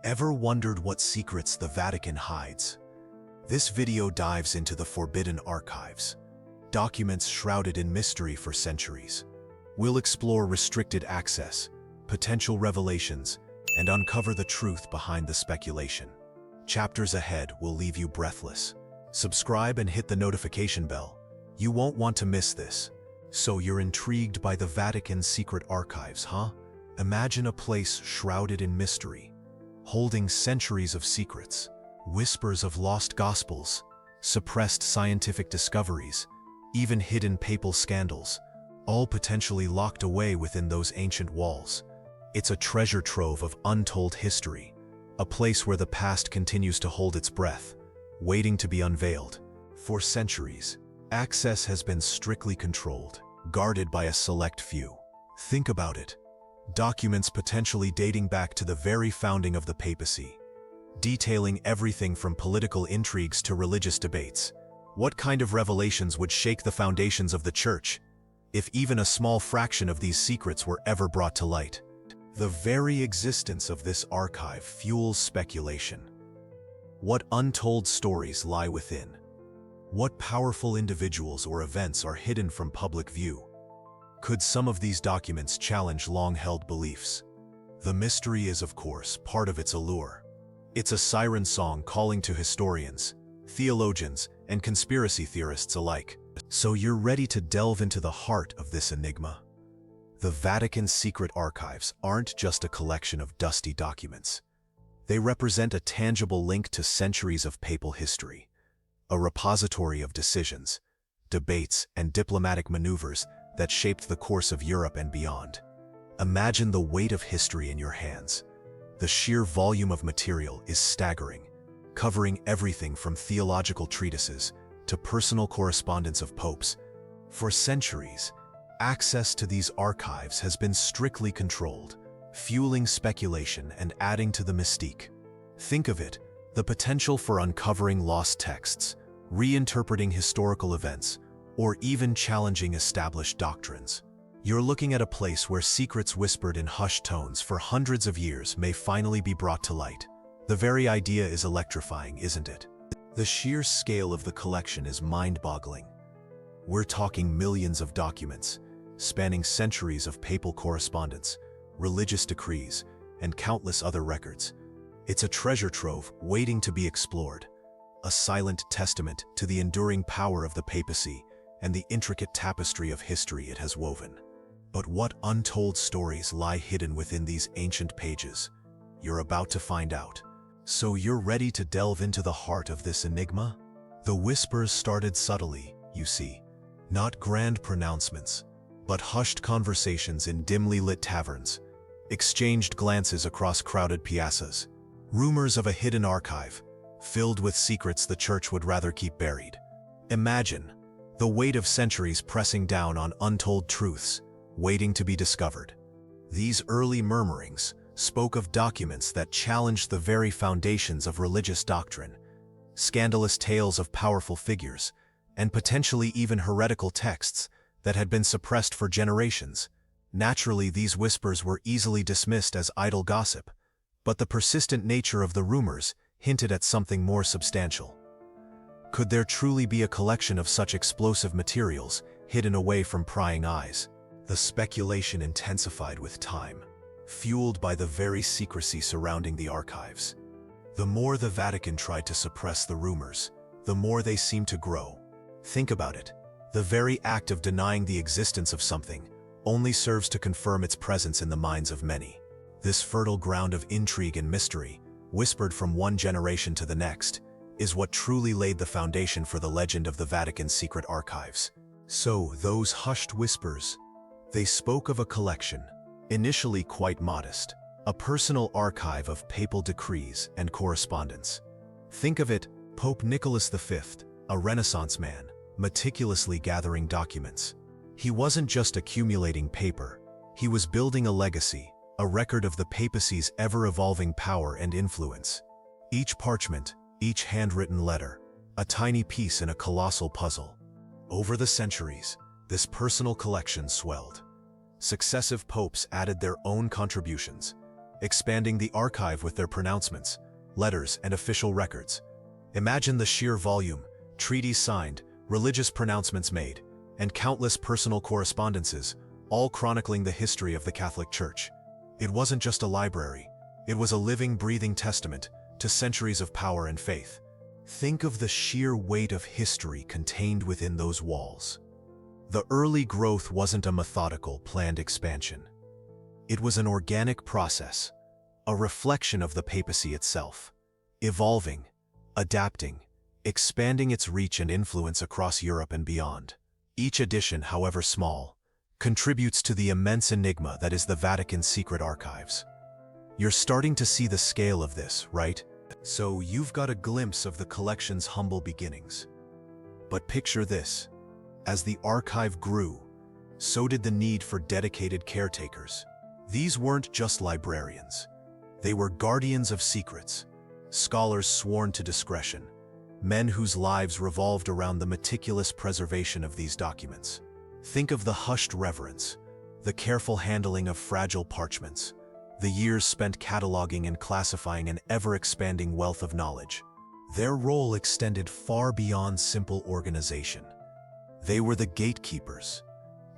Ever wondered what secrets the Vatican hides? This video dives into the forbidden archives, documents shrouded in mystery for centuries. We'll explore restricted access, potential revelations, and uncover the truth behind the speculation. Chapters ahead will leave you breathless. Subscribe and hit the notification bell. You won't want to miss this. So you're intrigued by the Vatican's secret archives, huh? Imagine a place shrouded in mystery, holding centuries of secrets, whispers of lost gospels, suppressed scientific discoveries, even hidden papal scandals, all potentially locked away within those ancient walls. It's a treasure trove of untold history, a place where the past continues to hold its breath, waiting to be unveiled. For centuries, access has been strictly controlled, guarded by a select few. Think about it. Documents potentially dating back to the very founding of the papacy, detailing everything from political intrigues to religious debates. What kind of revelations would shake the foundations of the Church if even a small fraction of these secrets were ever brought to light? The very existence of this archive fuels speculation. What untold stories lie within? What powerful individuals or events are hidden from public view? Could some of these documents challenge long-held beliefs? The mystery is, of course, part of its allure. It's a siren song calling to historians, theologians, and conspiracy theorists alike. So you're ready to delve into the heart of this enigma? The Vatican's secret archives aren't just a collection of dusty documents. They represent a tangible link to centuries of papal history, a repository of decisions, debates, and diplomatic maneuvers that shaped the course of Europe and beyond. Imagine the weight of history in your hands. The sheer volume of material is staggering, covering everything from theological treatises to personal correspondence of popes. For centuries, access to these archives has been strictly controlled, fueling speculation and adding to the mystique. Think of it, the potential for uncovering lost texts, reinterpreting historical events, or even challenging established doctrines. You're looking at a place where secrets whispered in hushed tones for hundreds of years may finally be brought to light. The very idea is electrifying, isn't it? The sheer scale of the collection is mind-boggling. We're talking millions of documents, spanning centuries of papal correspondence, religious decrees, and countless other records. It's a treasure trove waiting to be explored, a silent testament to the enduring power of the papacy and the intricate tapestry of history it has woven. But what untold stories lie hidden within these ancient pages? You're about to find out. So you're ready to delve into the heart of this enigma? The whispers started subtly, you see. Not grand pronouncements, but hushed conversations in dimly lit taverns, exchanged glances across crowded piazzas, rumors of a hidden archive, filled with secrets the Church would rather keep buried. Imagine the weight of centuries pressing down on untold truths, waiting to be discovered. These early murmurings spoke of documents that challenged the very foundations of religious doctrine, scandalous tales of powerful figures, and potentially even heretical texts that had been suppressed for generations. Naturally, these whispers were easily dismissed as idle gossip, but the persistent nature of the rumors hinted at something more substantial. Could there truly be a collection of such explosive materials hidden away from prying eyes? The speculation intensified with time, fueled by the very secrecy surrounding the archives. The more the Vatican tried to suppress the rumors, the more they seemed to grow. Think about it. The very act of denying the existence of something only serves to confirm its presence in the minds of many. This fertile ground of intrigue and mystery, whispered from one generation to the next, is what truly laid the foundation for the legend of the Vatican's secret archives. So, those hushed whispers, they spoke of a collection, initially quite modest, a personal archive of papal decrees and correspondence. Think of it, Pope Nicholas V, a Renaissance man, meticulously gathering documents. He wasn't just accumulating paper, he was building a legacy, a record of the papacy's ever-evolving power and influence. Each parchment, each handwritten letter, a tiny piece in a colossal puzzle. Over the centuries, this personal collection swelled. Successive popes added their own contributions, expanding the archive with their pronouncements, letters, and official records. Imagine the sheer volume, treaties signed, religious pronouncements made, and countless personal correspondences, all chronicling the history of the Catholic Church. It wasn't just a library, it was a living, breathing testament to centuries of power and faith. Think of the sheer weight of history contained within those walls. The early growth wasn't a methodical, planned expansion. It was an organic process, a reflection of the papacy itself, evolving, adapting, expanding its reach and influence across Europe and beyond. Each edition, however small, contributes to the immense enigma that is the Vatican's secret archives. You're starting to see the scale of this, right? So you've got a glimpse of the collection's humble beginnings. But picture this: as the archive grew, so did the need for dedicated caretakers. These weren't just librarians. They were guardians of secrets, scholars sworn to discretion, men whose lives revolved around the meticulous preservation of these documents. Think of the hushed reverence, the careful handling of fragile parchments, the years spent cataloging and classifying an ever-expanding wealth of knowledge. Their role extended far beyond simple organization. They were the gatekeepers,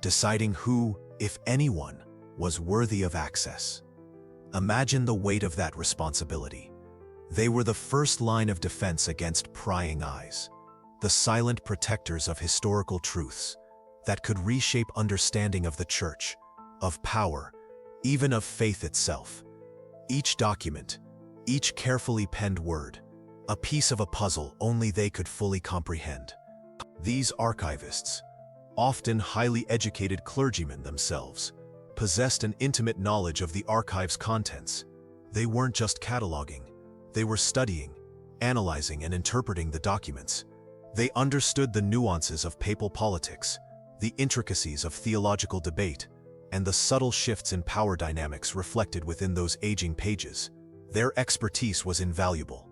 deciding who, if anyone, was worthy of access. Imagine the weight of that responsibility. They were the first line of defense against prying eyes, the silent protectors of historical truths that could reshape understanding of the Church, of power, even of faith itself. Each document, each carefully penned word, a piece of a puzzle only they could fully comprehend. These archivists, often highly educated clergymen themselves, possessed an intimate knowledge of the archive's contents. They weren't just cataloging, they were studying, analyzing, and interpreting the documents. They understood the nuances of papal politics, the intricacies of theological debate, and the subtle shifts in power dynamics reflected within those aging pages. Their expertise was invaluable,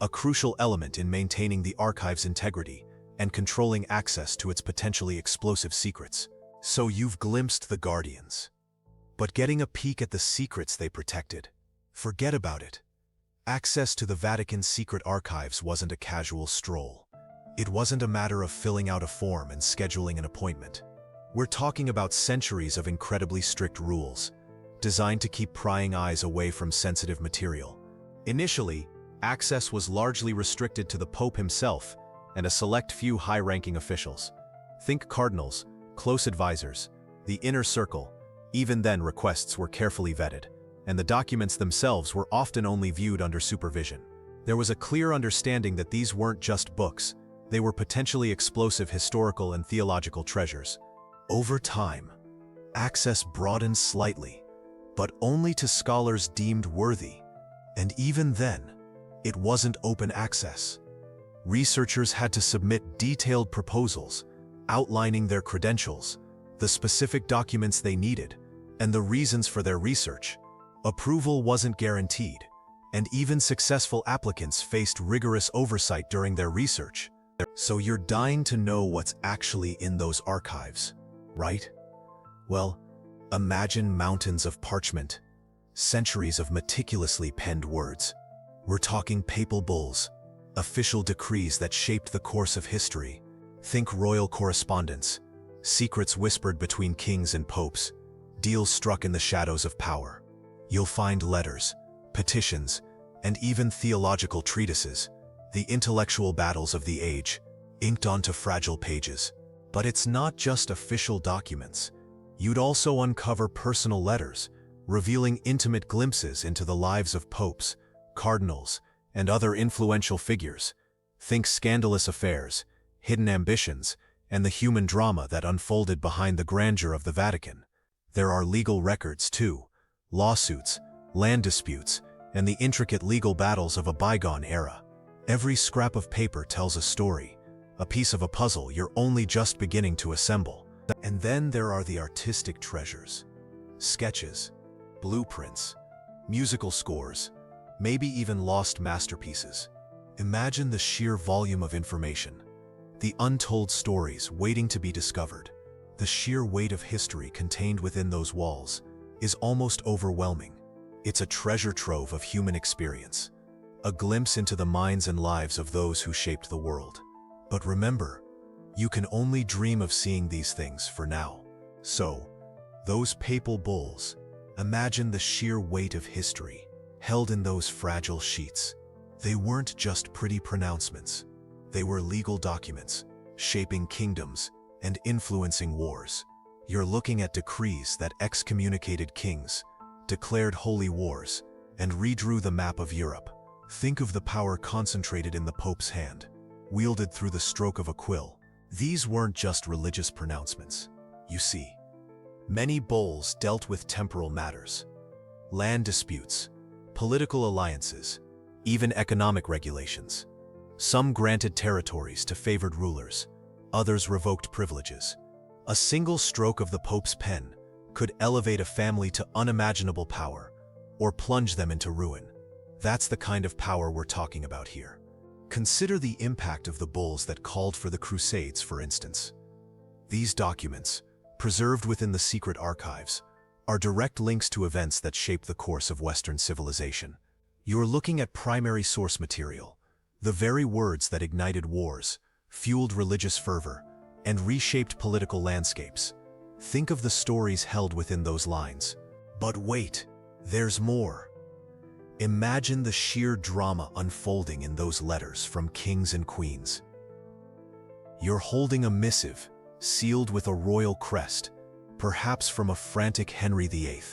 a crucial element in maintaining the archive's integrity and controlling access to its potentially explosive secrets. So you've glimpsed the guardians. But getting a peek at the secrets they protected, forget about it. Access to the Vatican's secret archives wasn't a casual stroll. It wasn't a matter of filling out a form and scheduling an appointment. We're talking about centuries of incredibly strict rules, designed to keep prying eyes away from sensitive material. Initially, access was largely restricted to the Pope himself and a select few high-ranking officials. Think cardinals, close advisors, the inner circle. Even then, requests were carefully vetted, and the documents themselves were often only viewed under supervision. There was a clear understanding that these weren't just books, they were potentially explosive historical and theological treasures. Over time, access broadened slightly, but only to scholars deemed worthy, and even then, it wasn't open access. Researchers had to submit detailed proposals, outlining their credentials, the specific documents they needed, and the reasons for their research. Approval wasn't guaranteed, and even successful applicants faced rigorous oversight during their research. So you're dying to know what's actually in those archives, right? Well, imagine mountains of parchment, centuries of meticulously penned words. We're talking papal bulls, official decrees that shaped the course of history. Think royal correspondence, secrets whispered between kings and popes, deals struck in the shadows of power. You'll find letters, petitions, and even theological treatises, the intellectual battles of the age, inked onto fragile pages. But it's not just official documents. You'd also uncover personal letters, revealing intimate glimpses into the lives of popes, cardinals, and other influential figures. Think scandalous affairs, hidden ambitions, and the human drama that unfolded behind the grandeur of the Vatican. There are legal records too, lawsuits, land disputes, and the intricate legal battles of a bygone era. Every scrap of paper tells a story, a piece of a puzzle you're only just beginning to assemble. And then there are the artistic treasures. Sketches, blueprints, musical scores, maybe even lost masterpieces. Imagine the sheer volume of information, the untold stories waiting to be discovered. The sheer weight of history contained within those walls is almost overwhelming. It's a treasure trove of human experience, a glimpse into the minds and lives of those who shaped the world. But remember, you can only dream of seeing these things for now. So, those papal bulls, imagine the sheer weight of history held in those fragile sheets. They weren't just pretty pronouncements. They were legal documents, shaping kingdoms and influencing wars. You're looking at decrees that excommunicated kings, declared holy wars, and redrew the map of Europe. Think of the power concentrated in the Pope's hand, wielded through the stroke of a quill. These weren't just religious pronouncements. You see, many bulls dealt with temporal matters, land disputes, political alliances, even economic regulations. Some granted territories to favored rulers, others revoked privileges. A single stroke of the Pope's pen could elevate a family to unimaginable power or plunge them into ruin. That's the kind of power we're talking about here. Consider the impact of the bulls that called for the Crusades, for instance. These documents, preserved within the secret archives, are direct links to events that shaped the course of Western civilization. You're looking at primary source material, the very words that ignited wars, fueled religious fervor, and reshaped political landscapes. Think of the stories held within those lines. But wait, there's more. Imagine the sheer drama unfolding in those letters from kings and queens. You're holding a missive, sealed with a royal crest, perhaps from a frantic Henry VIII,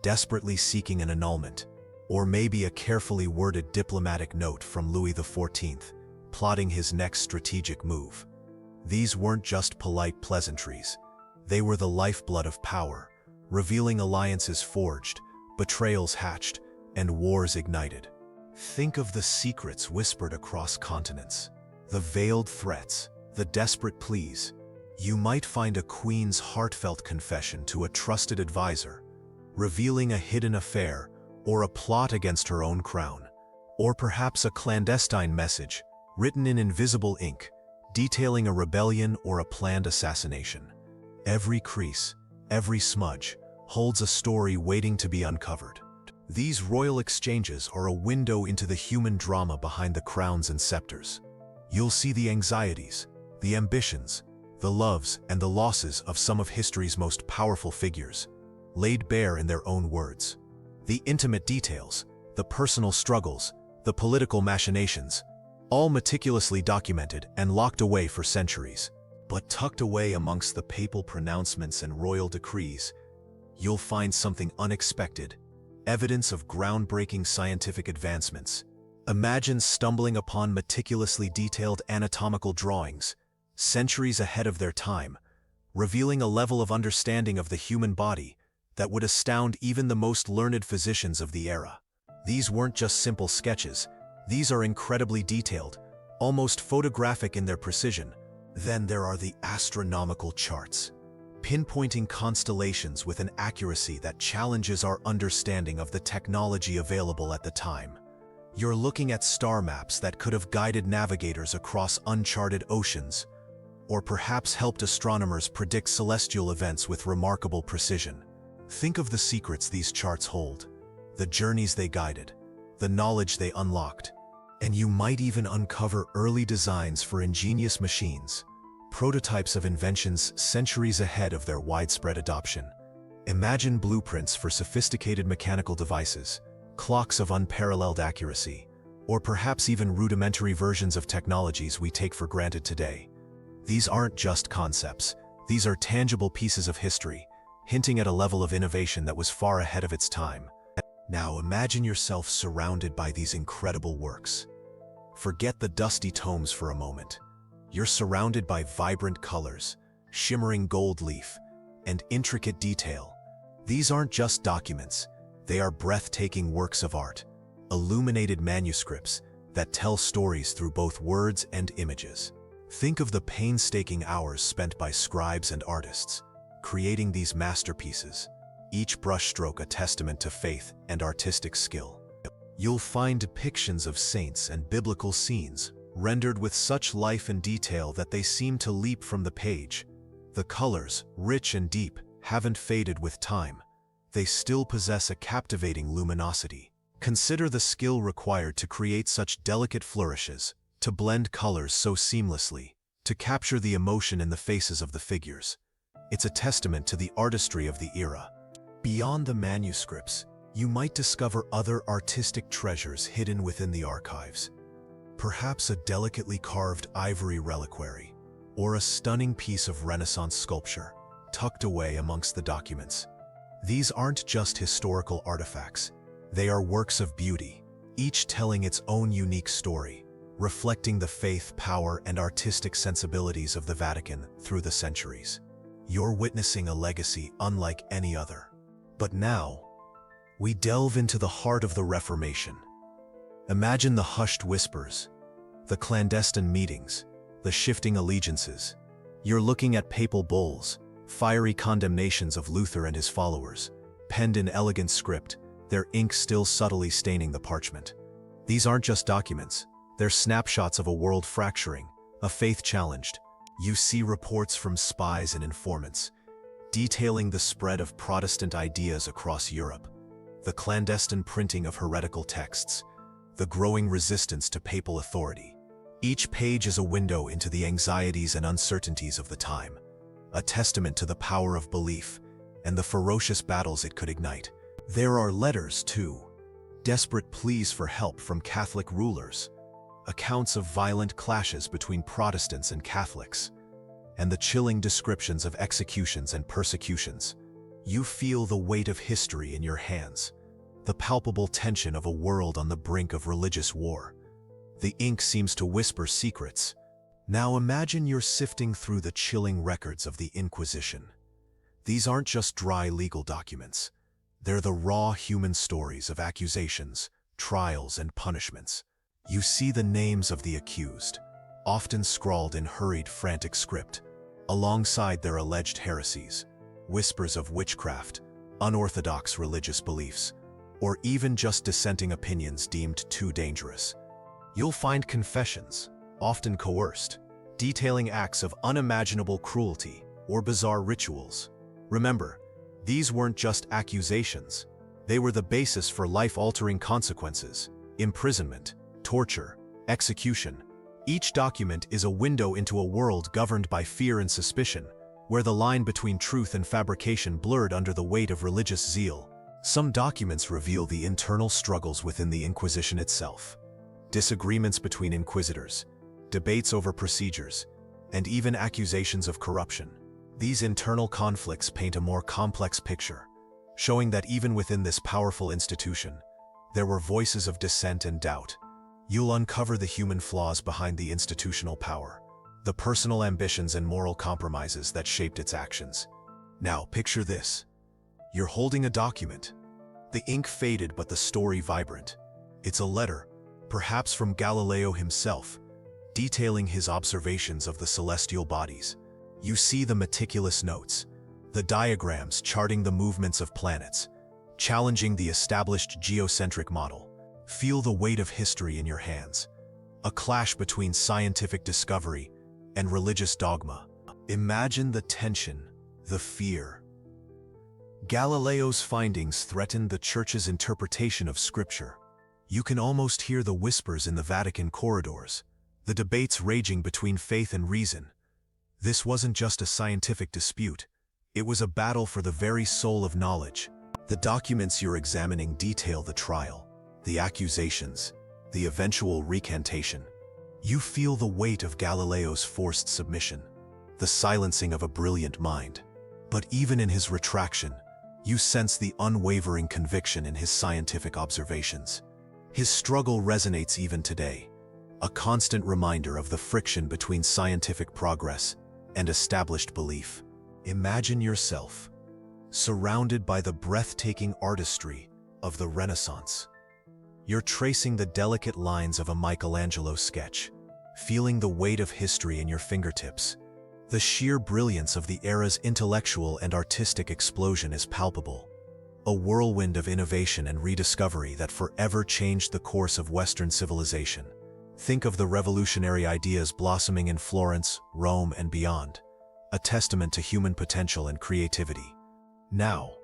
desperately seeking an annulment, or maybe a carefully worded diplomatic note from Louis XIV, plotting his next strategic move. These weren't just polite pleasantries. They were the lifeblood of power, revealing alliances forged, betrayals hatched, and wars ignited. Think of the secrets whispered across continents, the veiled threats, the desperate pleas. You might find a queen's heartfelt confession to a trusted advisor, revealing a hidden affair or a plot against her own crown, or perhaps a clandestine message written in invisible ink, detailing a rebellion or a planned assassination. Every crease, every smudge, holds a story waiting to be uncovered. These royal exchanges are a window into the human drama behind the crowns and scepters. You'll see the anxieties, the ambitions, the loves and the losses of some of history's most powerful figures, laid bare in their own words. The intimate details, the personal struggles, the political machinations, all meticulously documented and locked away for centuries. But tucked away amongst the papal pronouncements and royal decrees, you'll find something unexpected, evidence of groundbreaking scientific advancements. Imagine stumbling upon meticulously detailed anatomical drawings, centuries ahead of their time, revealing a level of understanding of the human body that would astound even the most learned physicians of the era. These weren't just simple sketches. These are incredibly detailed, almost photographic in their precision. Then there are the astronomical charts, pinpointing constellations with an accuracy that challenges our understanding of the technology available at the time. You're looking at star maps that could have guided navigators across uncharted oceans, or perhaps helped astronomers predict celestial events with remarkable precision. Think of the secrets these charts hold, the journeys they guided, the knowledge they unlocked, and you might even uncover early designs for ingenious machines, prototypes of inventions centuries ahead of their widespread adoption. Imagine blueprints for sophisticated mechanical devices, clocks of unparalleled accuracy, or perhaps even rudimentary versions of technologies we take for granted today. These aren't just concepts. These are tangible pieces of history, hinting at a level of innovation that was far ahead of its time. Now imagine yourself surrounded by these incredible works. Forget the dusty tomes for a moment. You're surrounded by vibrant colors, shimmering gold leaf, and intricate detail. These aren't just documents. They are breathtaking works of art, illuminated manuscripts that tell stories through both words and images. Think of the painstaking hours spent by scribes and artists, creating these masterpieces, each brushstroke a testament to faith and artistic skill. You'll find depictions of saints and biblical scenes, rendered with such life and detail that they seem to leap from the page. The colors, rich and deep, haven't faded with time. they still possess a captivating luminosity. Consider the skill required to create such delicate flourishes, to blend colors so seamlessly, to capture the emotion in the faces of the figures. It's a testament to the artistry of the era. Beyond the manuscripts, you might discover other artistic treasures hidden within the archives. Perhaps a delicately carved ivory reliquary, or a stunning piece of Renaissance sculpture, tucked away amongst the documents. These aren't just historical artifacts. They are works of beauty, each telling its own unique story, reflecting the faith, power, and artistic sensibilities of the Vatican through the centuries. You're witnessing a legacy unlike any other. But now, we delve into the heart of the Reformation. Imagine the hushed whispers, the clandestine meetings, the shifting allegiances. You're looking at papal bulls, fiery condemnations of Luther and his followers, penned in elegant script, their ink still subtly staining the parchment. These aren't just documents, they're snapshots of a world fracturing, a faith challenged. You see reports from spies and informants, detailing the spread of Protestant ideas across Europe, the clandestine printing of heretical texts, the growing resistance to papal authority. Each page is a window into the anxieties and uncertainties of the time, a testament to the power of belief and the ferocious battles it could ignite. There are letters, too, desperate pleas for help from Catholic rulers, accounts of violent clashes between Protestants and Catholics, and the chilling descriptions of executions and persecutions. You feel the weight of history in your hands, the palpable tension of a world on the brink of religious war. The ink seems to whisper secrets. Now imagine you're sifting through the chilling records of the Inquisition. These aren't just dry legal documents. They're the raw human stories of accusations, trials, and punishments. You see the names of the accused, often scrawled in hurried, frantic script, alongside their alleged heresies, whispers of witchcraft, unorthodox religious beliefs, or even just dissenting opinions deemed too dangerous. You'll find confessions, often coerced, detailing acts of unimaginable cruelty or bizarre rituals. Remember, these weren't just accusations. They were the basis for life-altering consequences: imprisonment, torture, execution. Each document is a window into a world governed by fear and suspicion, where the line between truth and fabrication blurred under the weight of religious zeal. Some documents reveal the internal struggles within the Inquisition itself. Disagreements between inquisitors, debates over procedures, and even accusations of corruption. These internal conflicts paint a more complex picture, showing that even within this powerful institution, there were voices of dissent and doubt. You'll uncover the human flaws behind the institutional power, the personal ambitions and moral compromises that shaped its actions. Now, picture this. You're holding a document. The ink faded, but the story vibrant. It's a letter, perhaps from Galileo himself, detailing his observations of the celestial bodies. You see the meticulous notes, the diagrams charting the movements of planets, challenging the established geocentric model. Feel the weight of history in your hands, a clash between scientific discovery and religious dogma. Imagine the tension, the fear. Galileo's findings threatened the Church's interpretation of Scripture. You can almost hear the whispers in the Vatican corridors, the debates raging between faith and reason. This wasn't just a scientific dispute, it was a battle for the very soul of knowledge. The documents you're examining detail the trial, the accusations, the eventual recantation. You feel the weight of Galileo's forced submission, the silencing of a brilliant mind. But even in his retraction, you sense the unwavering conviction in his scientific observations. His struggle resonates even today, a constant reminder of the friction between scientific progress and established belief. Imagine yourself surrounded by the breathtaking artistry of the Renaissance. You're tracing the delicate lines of a Michelangelo sketch, feeling the weight of history in your fingertips. The sheer brilliance of the era's intellectual and artistic explosion is palpable, a whirlwind of innovation and rediscovery that forever changed the course of Western civilization. Think of the revolutionary ideas blossoming in Florence, Rome, and beyond, a testament to human potential and creativity. Now,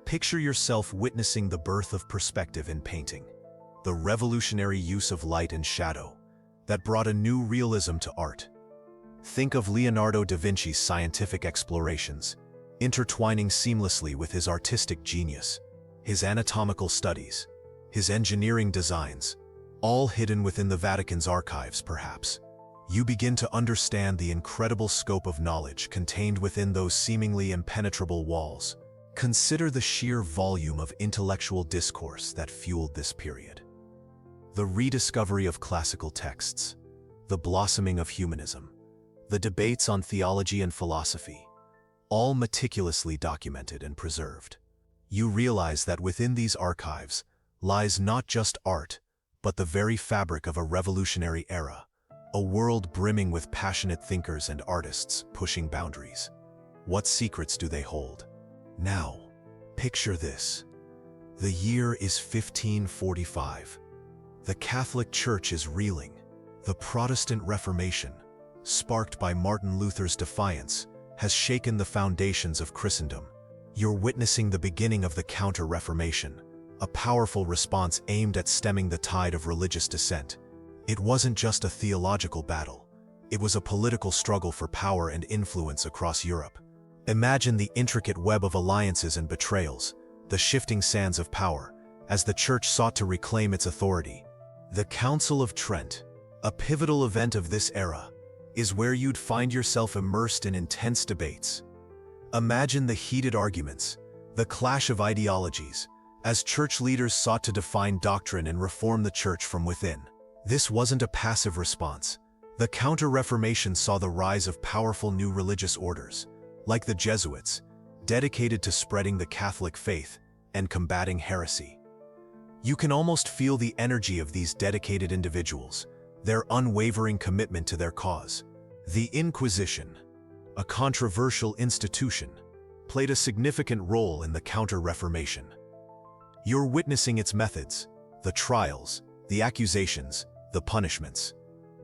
Picture yourself witnessing the birth of perspective in painting, the revolutionary use of light and shadow that brought a new realism to art. Think of Leonardo da Vinci's scientific explorations, intertwining seamlessly with his artistic genius, his anatomical studies, his engineering designs, all hidden within the Vatican's archives, perhaps. You begin to understand the incredible scope of knowledge contained within those seemingly impenetrable walls. Consider the sheer volume of intellectual discourse that fueled this period. The rediscovery of classical texts, the blossoming of humanism, the debates on theology and philosophy, all meticulously documented and preserved. You realize that within these archives lies not just art, but the very fabric of a revolutionary era, a world brimming with passionate thinkers and artists pushing boundaries. What secrets do they hold? Now, picture this. The year is 1545. The Catholic Church is reeling. The Protestant Reformation, sparked by Martin Luther's defiance, has shaken the foundations of Christendom. You're witnessing the beginning of the Counter-Reformation, a powerful response aimed at stemming the tide of religious dissent. It wasn't just a theological battle. It was a political struggle for power and influence across Europe. Imagine the intricate web of alliances and betrayals, the shifting sands of power, as the Church sought to reclaim its authority. The Council of Trent, a pivotal event of this era, is where you'd find yourself immersed in intense debates. Imagine the heated arguments, the clash of ideologies, as church leaders sought to define doctrine and reform the Church from within. This wasn't a passive response. The Counter-Reformation saw the rise of powerful new religious orders, like the Jesuits, dedicated to spreading the Catholic faith and combating heresy. You can almost feel the energy of these dedicated individuals, their unwavering commitment to their cause. The Inquisition, a controversial institution, played a significant role in the Counter-Reformation. You're witnessing its methods, the trials, the accusations, the punishments.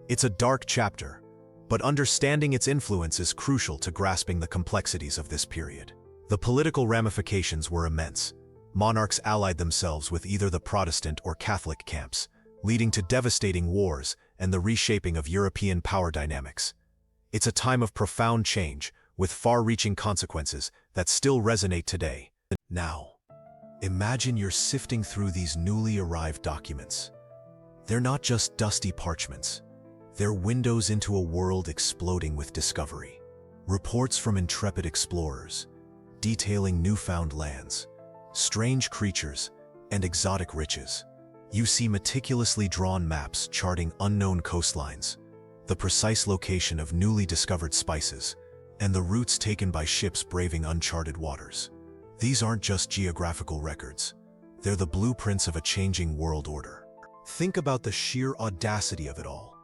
It's a dark chapter, but understanding its influence is crucial to grasping the complexities of this period. The political ramifications were immense. Monarchs allied themselves with either the Protestant or Catholic camps, leading to devastating wars and the reshaping of European power dynamics. It's a time of profound change, with far-reaching consequences that still resonate today. Now, imagine you're sifting through these newly arrived documents. They're not just dusty parchments. They're windows into a world exploding with discovery. Reports from intrepid explorers, detailing newfound lands, strange creatures, and exotic riches. You see meticulously drawn maps charting unknown coastlines, the precise location of newly discovered spices, and the routes taken by ships braving uncharted waters. These aren't just geographical records. They're the blueprints of a changing world order. Think about the sheer audacity of it all.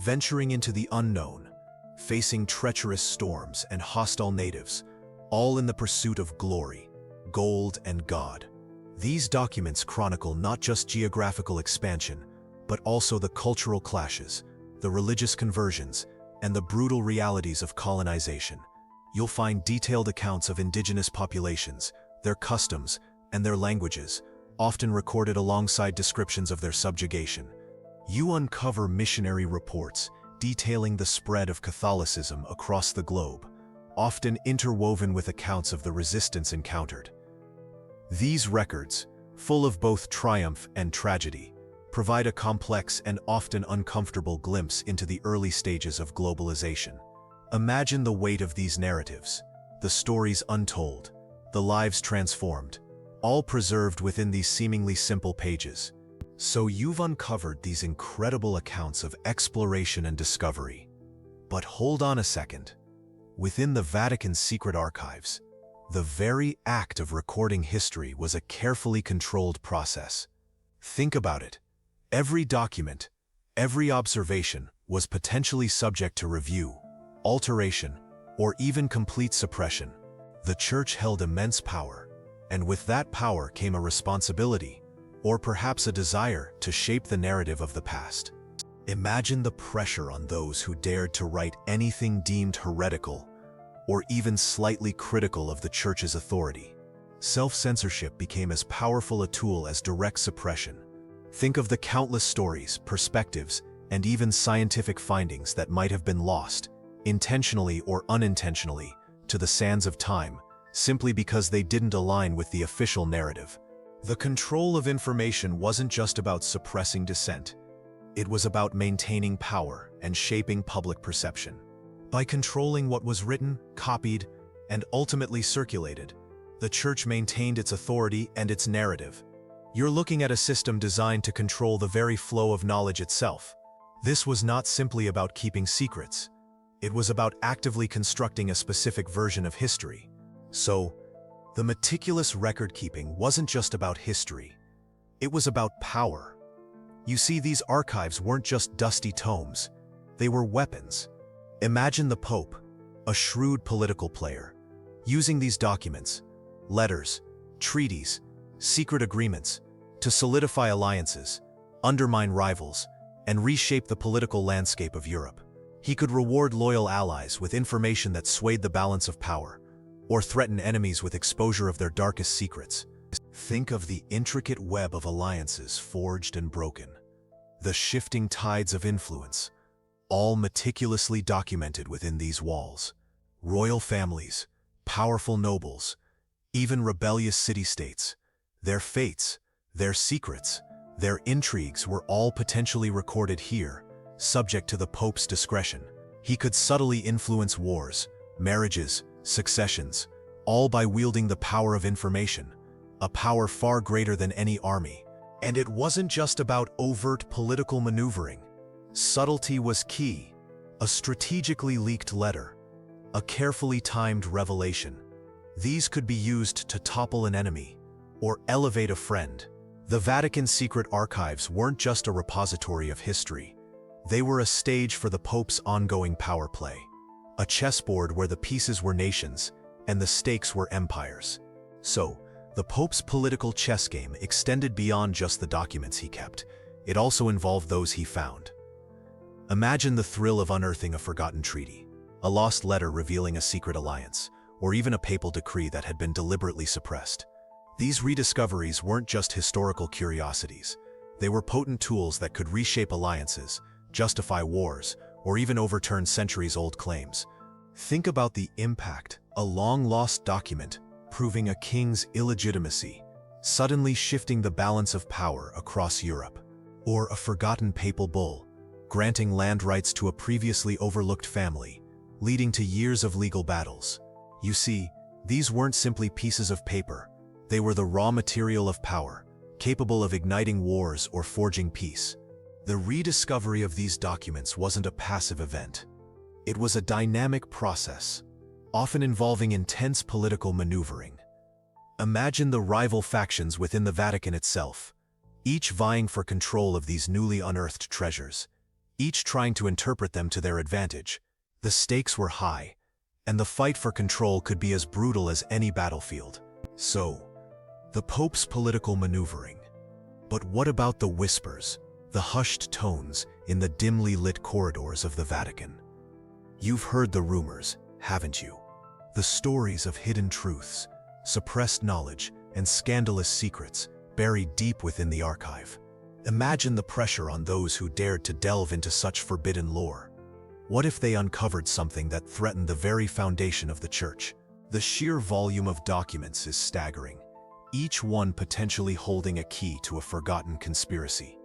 Venturing into the unknown, facing treacherous storms and hostile natives, all in the pursuit of glory, gold, and God. These documents chronicle not just geographical expansion, but also the cultural clashes, the religious conversions, and the brutal realities of colonization. You'll find detailed accounts of indigenous populations, their customs, and their languages, often recorded alongside descriptions of their subjugation. You uncover missionary reports detailing the spread of Catholicism across the globe, often interwoven with accounts of the resistance encountered. These records, full of both triumph and tragedy, provide a complex and often uncomfortable glimpse into the early stages of globalization. Imagine the weight of these narratives, the stories untold, the lives transformed, all preserved within these seemingly simple pages. So you've uncovered these incredible accounts of exploration and discovery. But hold on a second. Within the Vatican's secret archives, the very act of recording history was a carefully controlled process. Think about it. Every document, every observation was potentially subject to review, alteration, or even complete suppression. The Church held immense power, and with that power came a responsibility, or perhaps a desire, to shape the narrative of the past. Imagine the pressure on those who dared to write anything deemed heretical or even slightly critical of the Church's authority. self-censorship became as powerful a tool as direct suppression. Think of the countless stories, perspectives, and even scientific findings that might have been lost, intentionally or unintentionally, to the sands of time, simply because they didn't align with the official narrative. The control of information wasn't just about suppressing dissent. It was about maintaining power and shaping public perception. By controlling what was written, copied, and ultimately circulated, the Church maintained its authority and its narrative. You're looking at a system designed to control the very flow of knowledge itself. This was not simply about keeping secrets. It was about actively constructing a specific version of history. So, the meticulous record-keeping wasn't just about history. It was about power. You see, these archives weren't just dusty tomes. They were weapons. Imagine the Pope, a shrewd political player, using these documents, letters, treaties, secret agreements, to solidify alliances, undermine rivals, and reshape the political landscape of Europe. He could reward loyal allies with information that swayed the balance of power, or threaten enemies with exposure of their darkest secrets. Think of the intricate web of alliances forged and broken, the shifting tides of influence, all meticulously documented within these walls. Royal families, powerful nobles, even rebellious city-states, their fates, their secrets, their intrigues were all potentially recorded here, subject to the Pope's discretion. He could subtly influence wars, marriages, successions, all by wielding the power of information, a power far greater than any army. And it wasn't just about overt political maneuvering. Subtlety was key. A strategically leaked letter, a carefully timed revelation. These could be used to topple an enemy or elevate a friend. The Vatican's secret archives weren't just a repository of history. They were a stage for the Pope's ongoing power play, a chessboard where the pieces were nations and the stakes were empires. So, the Pope's political chess game extended beyond just the documents he kept. It also involved those he found. Imagine the thrill of unearthing a forgotten treaty, a lost letter revealing a secret alliance, or even a papal decree that had been deliberately suppressed. These rediscoveries weren't just historical curiosities. They were potent tools that could reshape alliances, justify wars, or even overturn centuries-old claims. Think about the impact: a long-lost document proving a king's illegitimacy, suddenly shifting the balance of power across Europe, or a forgotten papal bull, granting land rights to a previously overlooked family, leading to years of legal battles. You see, these weren't simply pieces of paper. They were the raw material of power, capable of igniting wars or forging peace. The rediscovery of these documents wasn't a passive event. It was a dynamic process, often involving intense political maneuvering. Imagine the rival factions within the Vatican itself, each vying for control of these newly unearthed treasures, each trying to interpret them to their advantage. The stakes were high, and the fight for control could be as brutal as any battlefield. So, the Pope's political maneuvering. But what about the whispers, the hushed tones in the dimly lit corridors of the Vatican? You've heard the rumors, haven't you? The stories of hidden truths, suppressed knowledge, and scandalous secrets buried deep within the archive. Imagine the pressure on those who dared to delve into such forbidden lore. What if they uncovered something that threatened the very foundation of the Church? The sheer volume of documents is staggering, each one potentially holding a key to a forgotten conspiracy.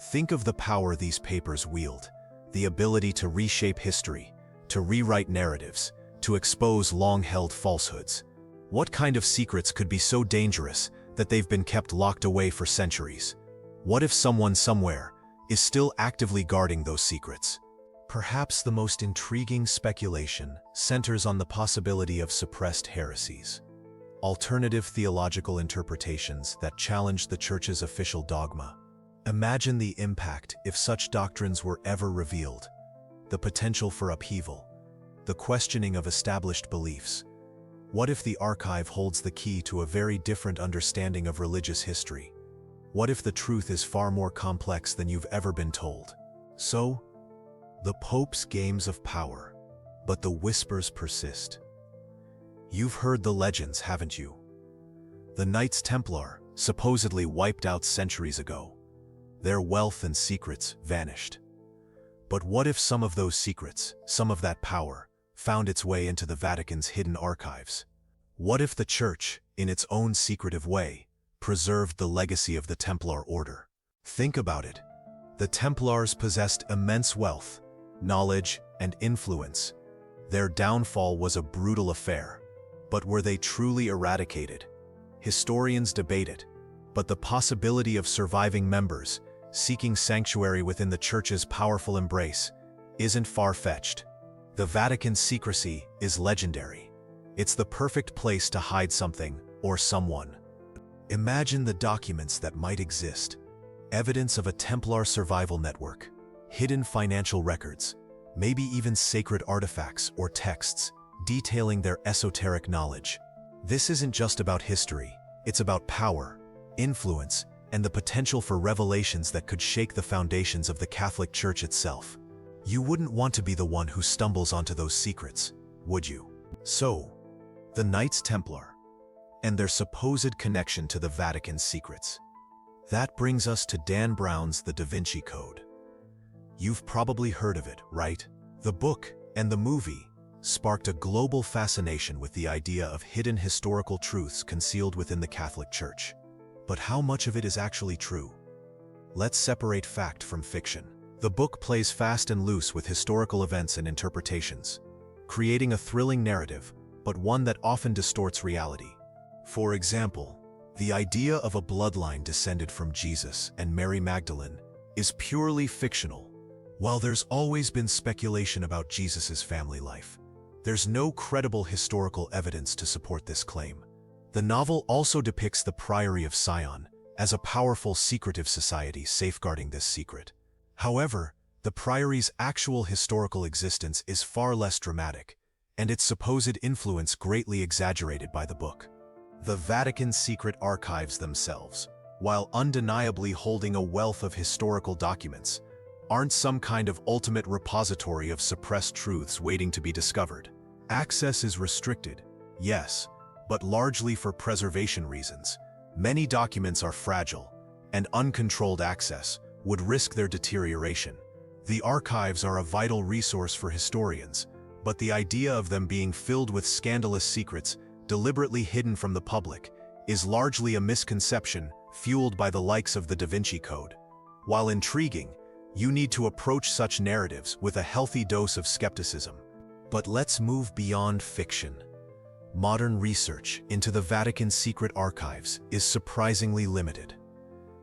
Think of the power these papers wield, the ability to reshape history, to rewrite narratives, to expose long-held falsehoods. What kind of secrets could be so dangerous that they've been kept locked away for centuries? What if someone somewhere is still actively guarding those secrets? Perhaps the most intriguing speculation centers on the possibility of suppressed heresies, alternative theological interpretations that challenge the Church's official dogma. Imagine the impact if such doctrines were ever revealed, the potential for upheaval, the questioning of established beliefs. What if the archive holds the key to a very different understanding of religious history? What if the truth is far more complex than you've ever been told? So, the Pope's games of power, but the whispers persist. You've heard the legends, haven't you? The Knights Templar, supposedly wiped out centuries ago. Their wealth and secrets vanished. But what if some of those secrets, some of that power, found its way into the Vatican's hidden archives? What if the Church, in its own secretive way, preserved the legacy of the Templar Order? Think about it. The Templars possessed immense wealth, knowledge, and influence. Their downfall was a brutal affair. But were they truly eradicated? Historians debate it, but the possibility of surviving members, seeking sanctuary within the Church's powerful embrace, isn't far-fetched. The Vatican's secrecy is legendary. It's the perfect place to hide something or someone. Imagine the documents that might exist. Evidence of a Templar survival network, hidden financial records, maybe even sacred artifacts or texts detailing their esoteric knowledge. This isn't just about history, it's about power, influence, and the potential for revelations that could shake the foundations of the Catholic Church itself. You wouldn't want to be the one who stumbles onto those secrets, would you? So, the Knights Templar, and their supposed connection to the Vatican's secrets. That brings us to Dan Brown's The Da Vinci Code. You've probably heard of it, right? The book and the movie sparked a global fascination with the idea of hidden historical truths concealed within the Catholic Church. But how much of it is actually true? Let's separate fact from fiction. The book plays fast and loose with historical events and interpretations, creating a thrilling narrative, but one that often distorts reality. For example, the idea of a bloodline descended from Jesus and Mary Magdalene is purely fictional. While there's always been speculation about Jesus's family life, there's no credible historical evidence to support this claim. The novel also depicts the Priory of Sion as a powerful secretive society safeguarding this secret. However, the Priory's actual historical existence is far less dramatic, and its supposed influence greatly exaggerated by the book. The Vatican's secret archives themselves, while undeniably holding a wealth of historical documents, aren't some kind of ultimate repository of suppressed truths waiting to be discovered. Access is restricted, yes, but largely for preservation reasons. Many documents are fragile, and uncontrolled access would risk their deterioration. The archives are a vital resource for historians, but the idea of them being filled with scandalous secrets deliberately hidden from the public is largely a misconception fueled by the likes of the Da Vinci Code. While intriguing, you need to approach such narratives with a healthy dose of skepticism. But let's move beyond fiction. Modern research into the Vatican's secret archives is surprisingly limited.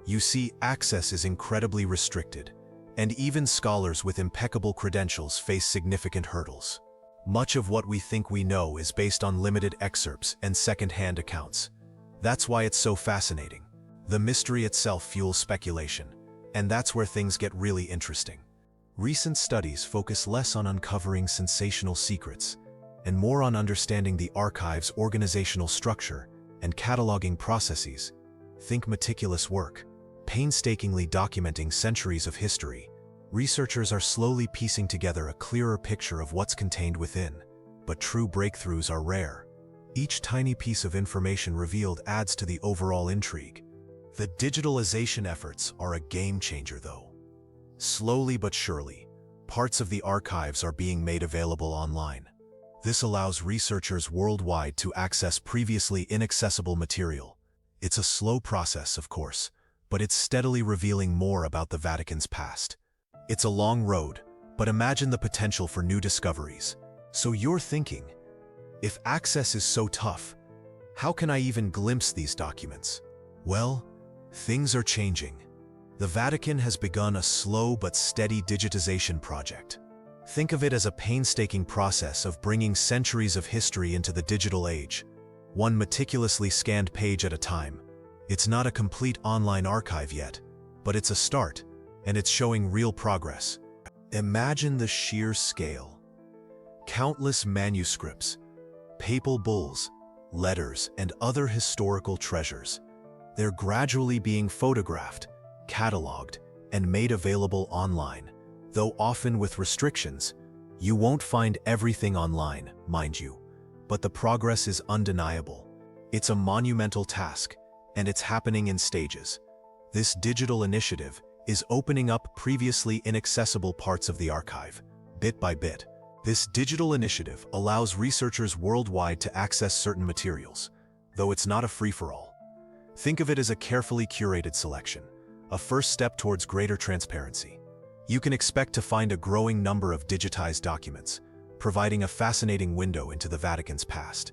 You see, access is incredibly restricted, and even scholars with impeccable credentials face significant hurdles. Much of what we think we know is based on limited excerpts and second-hand accounts. That's why it's so fascinating. The mystery itself fuels speculation, and that's where things get really interesting. Recent studies focus less on uncovering sensational secrets and more on understanding the archive's organizational structure and cataloging processes. Think meticulous work, painstakingly documenting centuries of history. Researchers are slowly piecing together a clearer picture of what's contained within, but true breakthroughs are rare. Each tiny piece of information revealed adds to the overall intrigue. The digitalization efforts are a game-changer, though. Slowly but surely, parts of the archives are being made available online. This allows researchers worldwide to access previously inaccessible material. It's a slow process, of course, but it's steadily revealing more about the Vatican's past. It's a long road, but imagine the potential for new discoveries. So you're thinking, if access is so tough, how can I even glimpse these documents? Well, things are changing. The Vatican has begun a slow but steady digitization project. Think of it as a painstaking process of bringing centuries of history into the digital age, one meticulously scanned page at a time. It's not a complete online archive yet, but it's a start, and it's showing real progress. Imagine the sheer scale. Countless manuscripts, papal bulls, letters, and other historical treasures. They're gradually being photographed, cataloged, and made available online. Though often with restrictions, you won't find everything online, mind you, but the progress is undeniable. It's a monumental task, and it's happening in stages. This digital initiative is opening up previously inaccessible parts of the archive, bit by bit. This digital initiative allows researchers worldwide to access certain materials, though it's not a free-for-all. Think of it as a carefully curated selection, a first step towards greater transparency. You can expect to find a growing number of digitized documents, providing a fascinating window into the Vatican's past.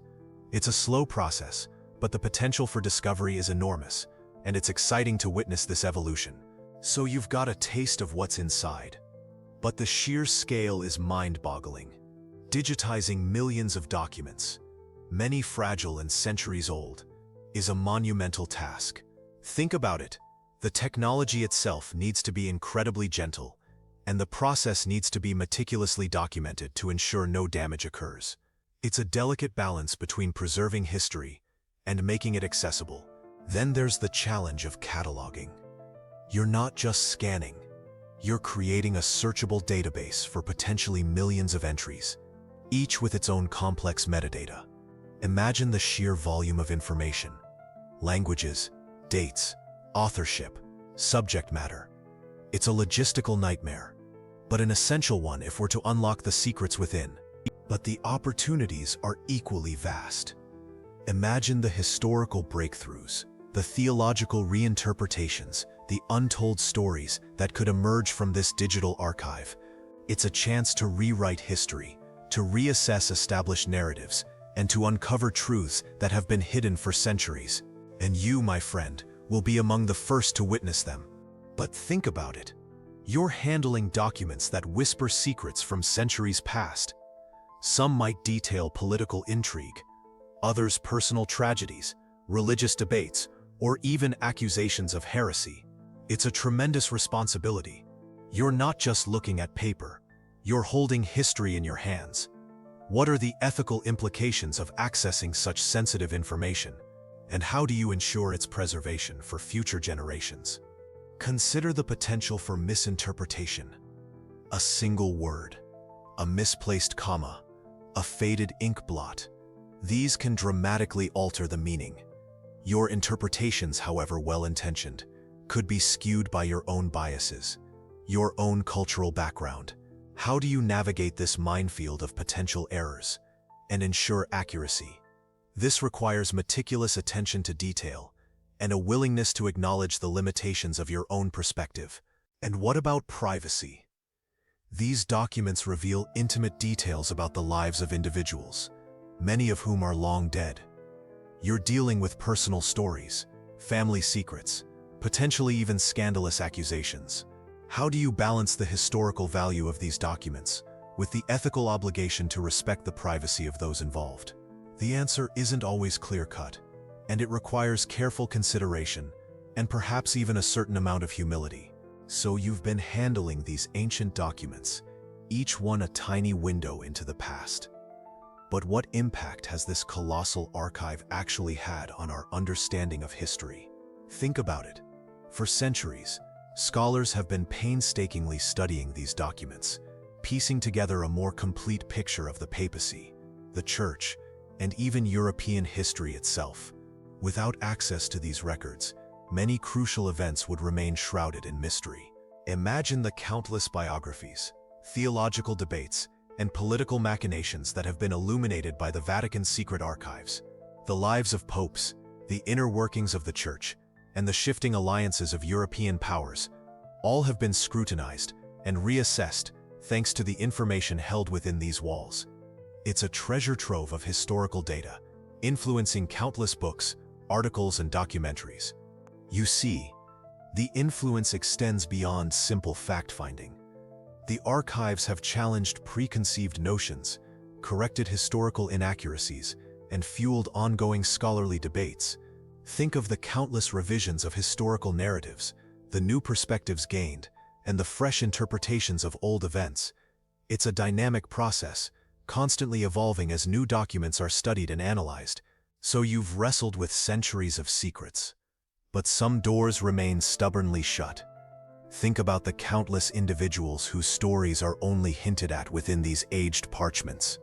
It's a slow process, but the potential for discovery is enormous, and it's exciting to witness this evolution. So you've got a taste of what's inside. But the sheer scale is mind-boggling. Digitizing millions of documents, many fragile and centuries old, is a monumental task. Think about it. The technology itself needs to be incredibly gentle, and the process needs to be meticulously documented to ensure no damage occurs. It's a delicate balance between preserving history and making it accessible. Then there's the challenge of cataloging. You're not just scanning. You're creating a searchable database for potentially millions of entries, each with its own complex metadata. Imagine the sheer volume of information. Languages, dates, authorship, subject matter. It's a logistical nightmare, but an essential one if we're to unlock the secrets within. But the opportunities are equally vast. Imagine the historical breakthroughs, the theological reinterpretations, the untold stories that could emerge from this digital archive. It's a chance to rewrite history, to reassess established narratives, and to uncover truths that have been hidden for centuries. And you, my friend, will be among the first to witness them. But think about it. You're handling documents that whisper secrets from centuries past. Some might detail political intrigue, others personal tragedies, religious debates, or even accusations of heresy. It's a tremendous responsibility. You're not just looking at paper, you're holding history in your hands. What are the ethical implications of accessing such sensitive information? And how do you ensure its preservation for future generations? Consider the potential for misinterpretation. A single word, a misplaced comma, a faded ink blot. These can dramatically alter the meaning. Your interpretations, however well-intentioned, could be skewed by your own biases, your own cultural background. How do you navigate this minefield of potential errors and ensure accuracy? This requires meticulous attention to detail and a willingness to acknowledge the limitations of your own perspective. And what about privacy? These documents reveal intimate details about the lives of individuals, many of whom are long dead. You're dealing with personal stories, family secrets, potentially even scandalous accusations. How do you balance the historical value of these documents with the ethical obligation to respect the privacy of those involved? The answer isn't always clear-cut, and it requires careful consideration and perhaps even a certain amount of humility. So you've been handling these ancient documents, each one a tiny window into the past. But what impact has this colossal archive actually had on our understanding of history? Think about it. For centuries, scholars have been painstakingly studying these documents, piecing together a more complete picture of the papacy, the Church, and even European history itself. Without access to these records, many crucial events would remain shrouded in mystery. Imagine the countless biographies, theological debates, and political machinations that have been illuminated by the Vatican's secret archives. The lives of popes, the inner workings of the Church, and the shifting alliances of European powers, all have been scrutinized and reassessed thanks to the information held within these walls. It's a treasure trove of historical data, influencing countless books, articles, and documentaries. You see, the influence extends beyond simple fact-finding. The archives have challenged preconceived notions, corrected historical inaccuracies, and fueled ongoing scholarly debates. Think of the countless revisions of historical narratives, the new perspectives gained, and the fresh interpretations of old events. It's a dynamic process, constantly evolving as new documents are studied and analyzed. So you've wrestled with centuries of secrets, but some doors remain stubbornly shut. Think about the countless individuals whose stories are only hinted at within these aged parchments.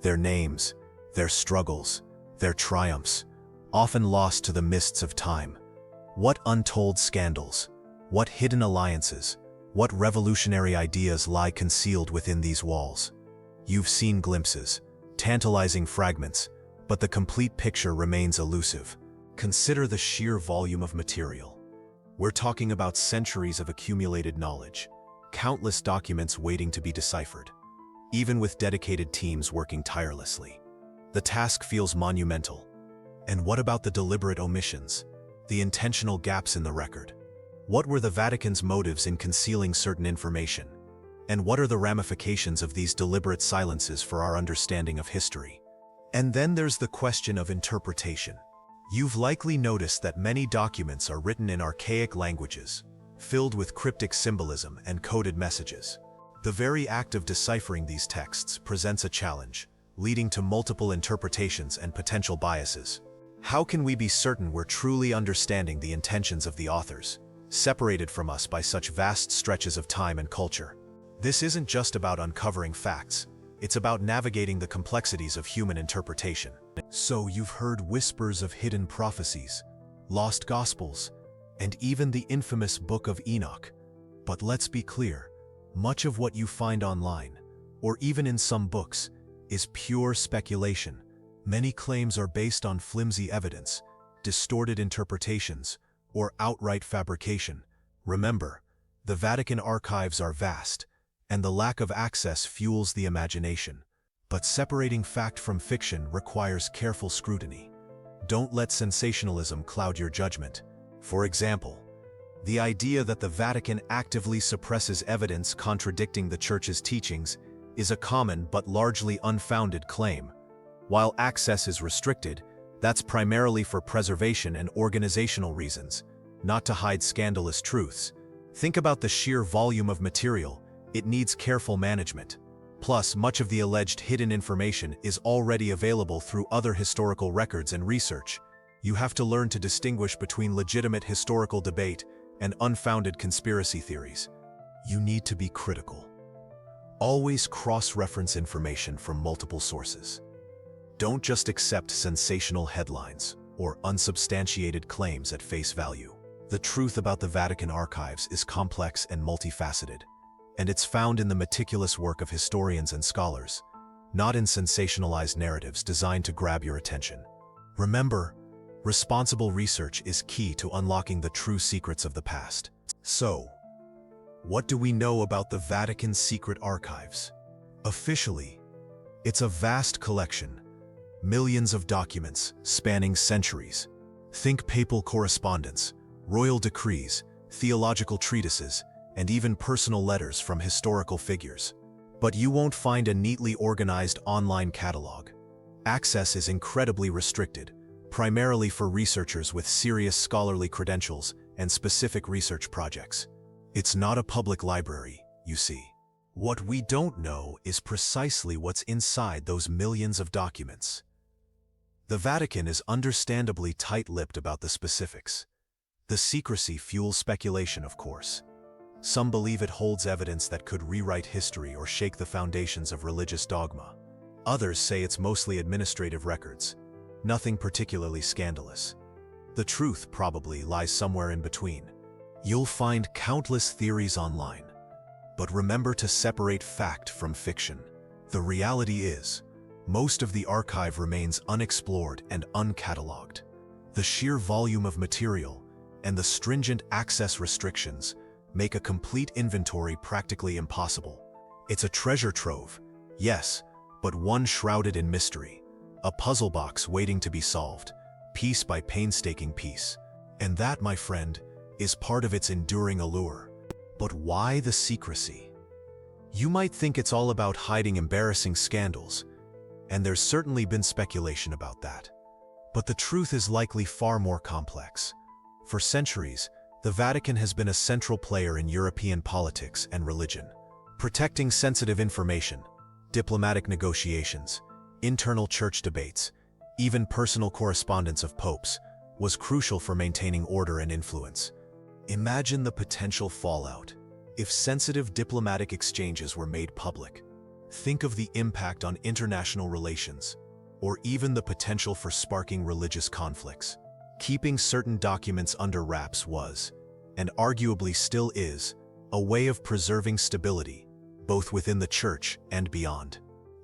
Their names, their struggles, their triumphs, often lost to the mists of time. What untold scandals, what hidden alliances, what revolutionary ideas lie concealed within these walls? You've seen glimpses, tantalizing fragments, but the complete picture remains elusive. Consider the sheer volume of material. We're talking about centuries of accumulated knowledge, countless documents waiting to be deciphered, even with dedicated teams working tirelessly. The task feels monumental. And what about the deliberate omissions, the intentional gaps in the record? What were the Vatican's motives in concealing certain information? And what are the ramifications of these deliberate silences for our understanding of history? And then there's the question of interpretation. You've likely noticed that many documents are written in archaic languages, filled with cryptic symbolism and coded messages. The very act of deciphering these texts presents a challenge, leading to multiple interpretations and potential biases. How can we be certain we're truly understanding the intentions of the authors, separated from us by such vast stretches of time and culture? This isn't just about uncovering facts, it's about navigating the complexities of human interpretation. So you've heard whispers of hidden prophecies, lost gospels, and even the infamous Book of Enoch. But let's be clear, much of what you find online, or even in some books, is pure speculation. Many claims are based on flimsy evidence, distorted interpretations, or outright fabrication. Remember, the Vatican archives are vast, and the lack of access fuels the imagination. But separating fact from fiction requires careful scrutiny. Don't let sensationalism cloud your judgment. For example, the idea that the Vatican actively suppresses evidence contradicting the Church's teachings is a common but largely unfounded claim. While access is restricted, that's primarily for preservation and organizational reasons, not to hide scandalous truths. Think about the sheer volume of material. It needs careful management. Plus, much of the alleged hidden information is already available through other historical records and research. You have to learn to distinguish between legitimate historical debate and unfounded conspiracy theories. You need to be critical. Always cross-reference information from multiple sources. Don't just accept sensational headlines or unsubstantiated claims at face value. The truth about the Vatican archives is complex and multifaceted, and it's found in the meticulous work of historians and scholars, not in sensationalized narratives designed to grab your attention. Remember, responsible research is key to unlocking the true secrets of the past. So, what do we know about the Vatican's secret archives? Officially, it's a vast collection, millions of documents spanning centuries. Think papal correspondence, royal decrees, theological treatises, and even personal letters from historical figures. But you won't find a neatly organized online catalog. Access is incredibly restricted, primarily for researchers with serious scholarly credentials and specific research projects. It's not a public library, you see. What we don't know is precisely what's inside those millions of documents. The Vatican is understandably tight-lipped about the specifics. The secrecy fuels speculation, of course. Some believe it holds evidence that could rewrite history or shake the foundations of religious dogma. Others say it's mostly administrative records, nothing particularly scandalous. The truth probably lies somewhere in between. You'll find countless theories online, but remember to separate fact from fiction. The reality is, most of the archive remains unexplored and uncatalogued. The sheer volume of material and the stringent access restrictions make a complete inventory practically impossible. It's a treasure trove, yes, but one shrouded in mystery, a puzzle box waiting to be solved, piece by painstaking piece. And that, my friend, is part of its enduring allure. But why the secrecy? You might think it's all about hiding embarrassing scandals, and there's certainly been speculation about that. But the truth is likely far more complex. For centuries, the Vatican has been a central player in European politics and religion. Protecting sensitive information, diplomatic negotiations, internal church debates, even personal correspondence of popes, was crucial for maintaining order and influence. Imagine the potential fallout if sensitive diplomatic exchanges were made public. Think of the impact on international relations, or even the potential for sparking religious conflicts. Keeping certain documents under wraps was, and arguably still is, a way of preserving stability, both within the church and beyond.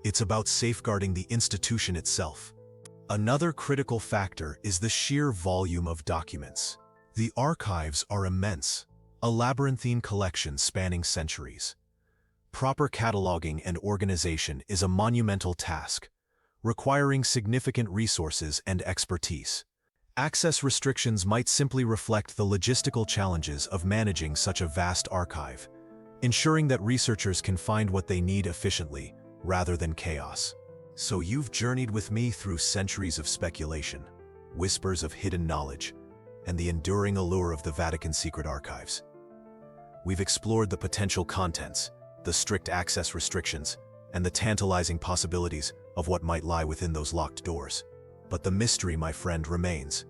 It's about safeguarding the institution itself. Another critical factor is the sheer volume of documents. The archives are immense, a labyrinthine collection spanning centuries. Proper cataloging and organization is a monumental task, requiring significant resources and expertise. Access restrictions might simply reflect the logistical challenges of managing such a vast archive, ensuring that researchers can find what they need efficiently, rather than chaos. So you've journeyed with me through centuries of speculation, whispers of hidden knowledge, and the enduring allure of the Vatican secret archives. We've explored the potential contents, the strict access restrictions, and the tantalizing possibilities of what might lie within those locked doors. But the mystery, my friend, remains.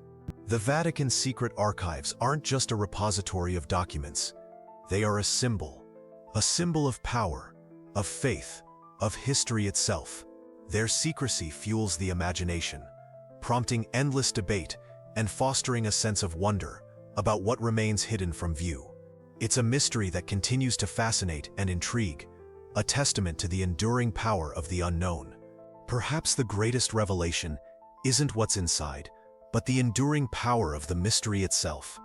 The Vatican secret archives aren't just a repository of documents. They are a symbol of power, of faith, of history itself. Their secrecy fuels the imagination, prompting endless debate and fostering a sense of wonder about what remains hidden from view. It's a mystery that continues to fascinate and intrigue, a testament to the enduring power of the unknown. Perhaps the greatest revelation isn't what's inside, but the enduring power of the mystery itself.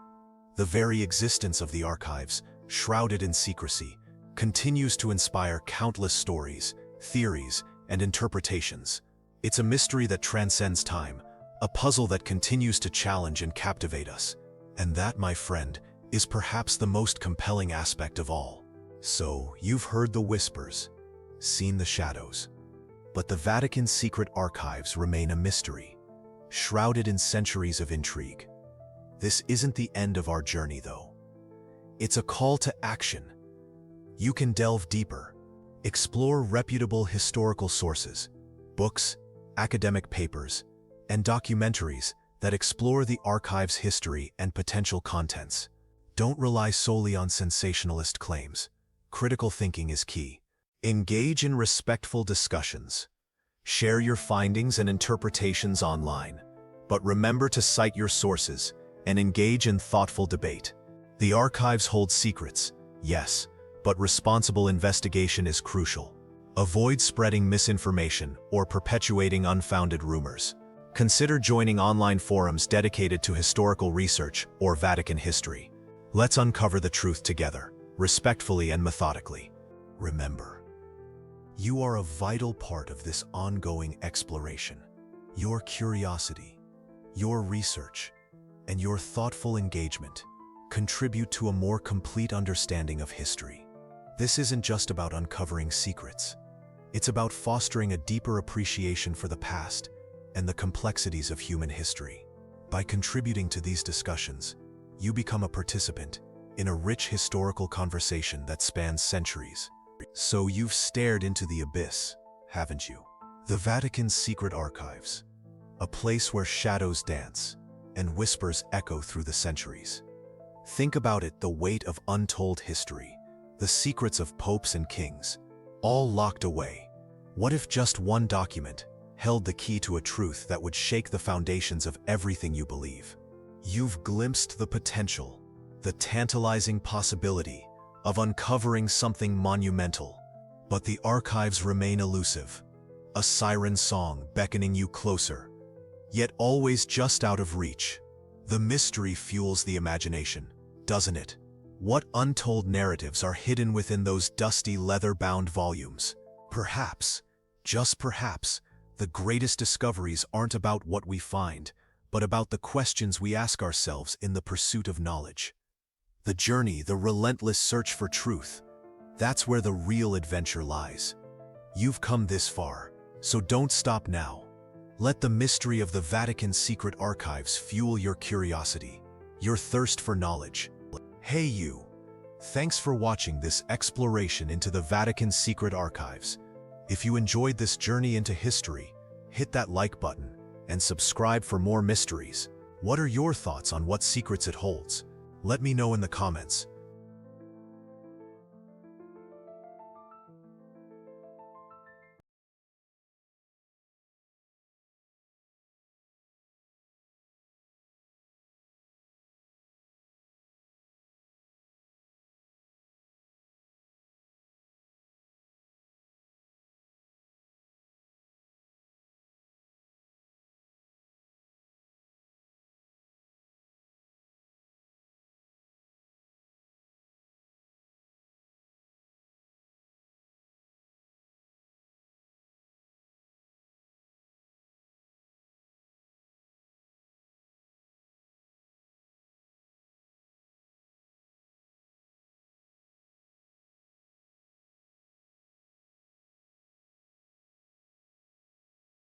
The very existence of the archives, shrouded in secrecy, continues to inspire countless stories, theories, and interpretations. It's a mystery that transcends time, a puzzle that continues to challenge and captivate us. And that, my friend, is perhaps the most compelling aspect of all. So, you've heard the whispers, seen the shadows. But the Vatican's secret archives remain a mystery, shrouded in centuries of intrigue. This isn't the end of our journey, though. It's a call to action. You can delve deeper, explore reputable historical sources, books, academic papers, and documentaries that explore the archive's history and potential contents. Don't rely solely on sensationalist claims. Critical thinking is key. Engage in respectful discussions. Share your findings and interpretations online, but remember to cite your sources and engage in thoughtful debate. The archives hold secrets, yes, but responsible investigation is crucial. Avoid spreading misinformation or perpetuating unfounded rumors. Consider joining online forums dedicated to historical research or Vatican history. Let's uncover the truth together, respectfully and methodically. Remember, you are a vital part of this ongoing exploration. Your curiosity, your research, and your thoughtful engagement contribute to a more complete understanding of history. This isn't just about uncovering secrets. It's about fostering a deeper appreciation for the past and the complexities of human history. By contributing to these discussions, you become a participant in a rich historical conversation that spans centuries. So you've stared into the abyss, haven't you? The Vatican's secret archives, a place where shadows dance and whispers echo through the centuries. Think about it, the weight of untold history, the secrets of popes and kings, all locked away. What if just one document held the key to a truth that would shake the foundations of everything you believe? You've glimpsed the potential, the tantalizing possibility of uncovering something monumental. But the archives remain elusive, a siren song beckoning you closer, yet always just out of reach. The mystery fuels the imagination, doesn't it? What untold narratives are hidden within those dusty leather-bound volumes? Perhaps, just perhaps, the greatest discoveries aren't about what we find, but about the questions we ask ourselves in the pursuit of knowledge. The journey, the relentless search for truth, that's where the real adventure lies. You've come this far, so don't stop now. Let the mystery of the Vatican's secret archives fuel your curiosity, your thirst for knowledge. Hey you! Thanks for watching this exploration into the Vatican's secret archives. If you enjoyed this journey into history, hit that like button and subscribe for more mysteries. What are your thoughts on what secrets it holds? Let me know in the comments.